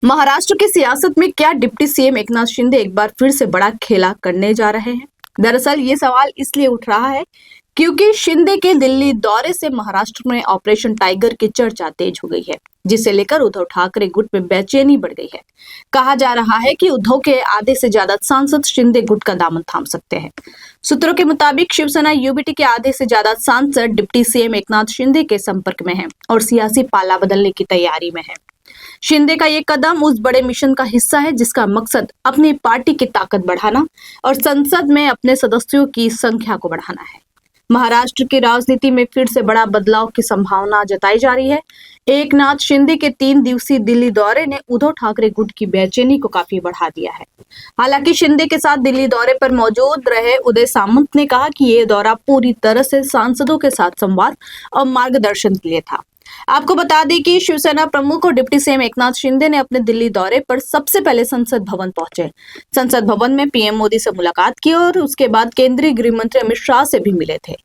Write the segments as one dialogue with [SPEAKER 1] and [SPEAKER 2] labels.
[SPEAKER 1] महाराष्ट्र की सियासत में क्या डिप्टी सीएम एकनाथ शिंदे एक बार फिर से बड़ा खेला करने जा रहे हैं? दरअसल ये सवाल इसलिए उठ रहा है क्योंकि शिंदे के दिल्ली दौरे से महाराष्ट्र में ऑपरेशन टाइगर की चर्चा तेज हो गई है, जिसे लेकर उद्धव ठाकरे गुट में बेचैनी बढ़ गई है। कहा जा रहा है कि उद्धव के आधे से ज्यादा सांसद शिंदे गुट का दामन थाम सकते हैं। सूत्रों के मुताबिक शिवसेना यूबीटी के आधे से ज्यादा सांसद डिप्टी सीएम एकनाथ शिंदे के संपर्क में हैं और सियासी पाला बदलने की तैयारी में है। शिंदे का ये कदम उस बड़े मिशन का हिस्सा है जिसका मकसद अपनी पार्टी की ताकत बढ़ाना और संसद में अपने सदस्यों की संख्या को बढ़ाना है। महाराष्ट्र की राजनीति में फिर से बड़ा बदलाव की संभावना जताई जा रही है। एकनाथ शिंदे के 3 दिवसीय दिल्ली दौरे ने उद्धव ठाकरे गुट की बेचैनी को काफी बढ़ा दिया है। हालांकि शिंदे के साथ दिल्ली दौरे पर मौजूद रहे उदय सामंत ने कहा कि ये दौरा पूरी तरह से सांसदों के साथ संवाद और मार्गदर्शन के लिए था। आपको बता दें कि शिवसेना प्रमुख और डिप्टी सीएम एकनाथ शिंदे ने अपने दिल्ली दौरे पर सबसे पहले संसद भवन पहुंचे। संसद भवन में पीएम मोदी से मुलाकात की और उसके बाद केंद्रीय गृह मंत्री अमित शाह से भी मिले थे।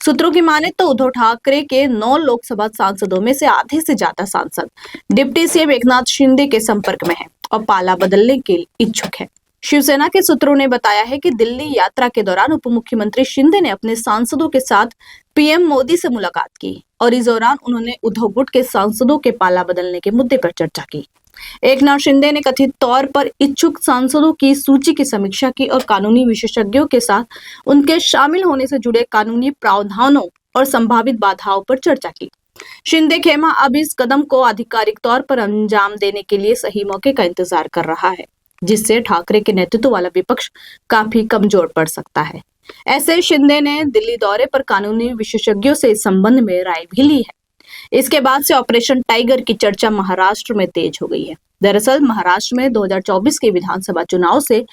[SPEAKER 1] सूत्रों की माने तो उद्धव ठाकरे के 9 लोकसभा सांसदों में से आधे से ज्यादा सांसद डिप्टी सीएम एकनाथ शिंदे के संपर्क में हैं और पाला बदलने के इच्छुक है। शिवसेना के सूत्रों ने बताया है कि दिल्ली यात्रा के दौरान उप मुख्यमंत्री शिंदे ने अपने सांसदों के साथ पीएम मोदी से मुलाकात की और इस दौरान उन्होंने उद्धव गुट के सांसदों के पाला बदलने के मुद्दे पर चर्चा की। एकनाथ शिंदे ने कथित तौर पर इच्छुक सांसदों की सूची की समीक्षा की और कानूनी विशेषज्ञों के साथ उनके शामिल होने से जुड़े कानूनी प्रावधानों और संभावित बाधाओं पर चर्चा की। शिंदे खेमा अब इस कदम को आधिकारिक तौर पर अंजाम देने के लिए सही मौके का इंतजार कर रहा है, जिससे ठाकरे के नेतृत्व वाला विपक्ष काफी कमजोर पड़ सकता है। ऐसे शिंदे ने दिल्ली दौरे पर कानूनी विशेषज्ञों से इस संबंध में राय भी ली है। इसके बाद से ऑपरेशन टाइगर की चर्चा महाराष्ट्र में तेज हो गई है। दरअसल महाराष्ट्र में 2024 के विधानसभा चुनाव से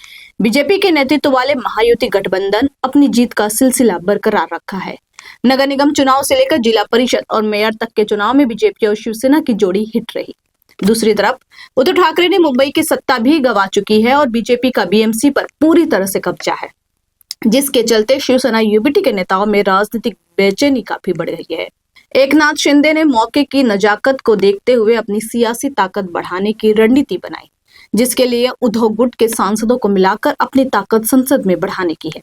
[SPEAKER 1] बीजेपी के नेतृत्व वाले महायुति गठबंधन अपनी जीत का सिलसिला बरकरार रखा है। नगर निगम चुनाव से लेकर जिला परिषद और मेयर तक के चुनाव में बीजेपी और शिवसेना की जोड़ी हिट रही। दूसरी तरफ उद्धव ठाकरे ने मुंबई की सत्ता भी गंवा चुकी है और बीजेपी का बीएमसी पर पूरी तरह से कब्जा है, जिसके चलते शिवसेना यूबीटी के नेताओं में राजनीतिक बेचैनी काफी बढ़ गई है। एकनाथ शिंदे ने मौके की नजाकत को देखते हुए अपनी सियासी ताकत बढ़ाने की रणनीति बनाई, जिसके लिए उद्धव गुट के सांसदों को मिलाकर अपनी ताकत संसद में बढ़ाने की है।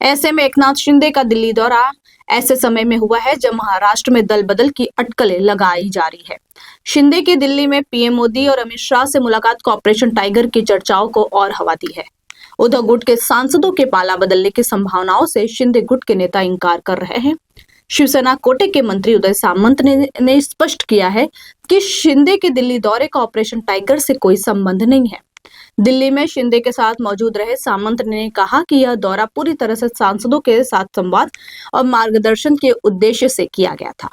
[SPEAKER 1] ऐसे में एकनाथ शिंदे का दिल्ली दौरा ऐसे समय में हुआ है जब महाराष्ट्र में दल बदल की अटकलें लगाई जा रही है। शिंदे की दिल्ली में पीएम मोदी और अमित शाह से मुलाकात को ऑपरेशन टाइगर की चर्चाओं को और हवा दी है। उद्धव गुट के सांसदों के पाला बदलने की संभावनाओं से शिंदे गुट के नेता इंकार कर रहे हैं। शिवसेना कोटे के मंत्री उदय सामंत ने स्पष्ट किया है कि शिंदे के दिल्ली दौरे का ऑपरेशन टाइगर से कोई संबंध नहीं है। दिल्ली में शिंदे के साथ मौजूद रहे सामंत ने कहा कि यह दौरा पूरी तरह से सांसदों के साथ संवाद और मार्गदर्शन के उद्देश्य से किया गया था।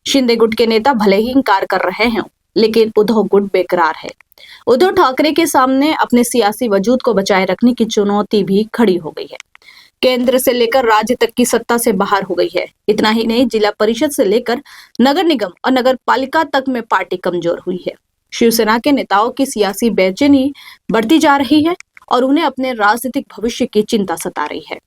[SPEAKER 1] शिंदे गुट के नेता भले ही इंकार कर रहे हैं, लेकिन उद्धव गुट बेकरार है। उद्धव ठाकरे के सामने अपने सियासी वजूद को बचाए रखने की चुनौती भी खड़ी हो गई है। केंद्र से लेकर राज्य तक की सत्ता से बाहर हो गई है। इतना ही नहीं, जिला परिषद से लेकर नगर निगम और नगर पालिका तक में पार्टी कमजोर हुई है। शिवसेना के नेताओं की सियासी बेचैनी बढ़ती जा रही है और उन्हें अपने राजनीतिक भविष्य की चिंता सता रही है।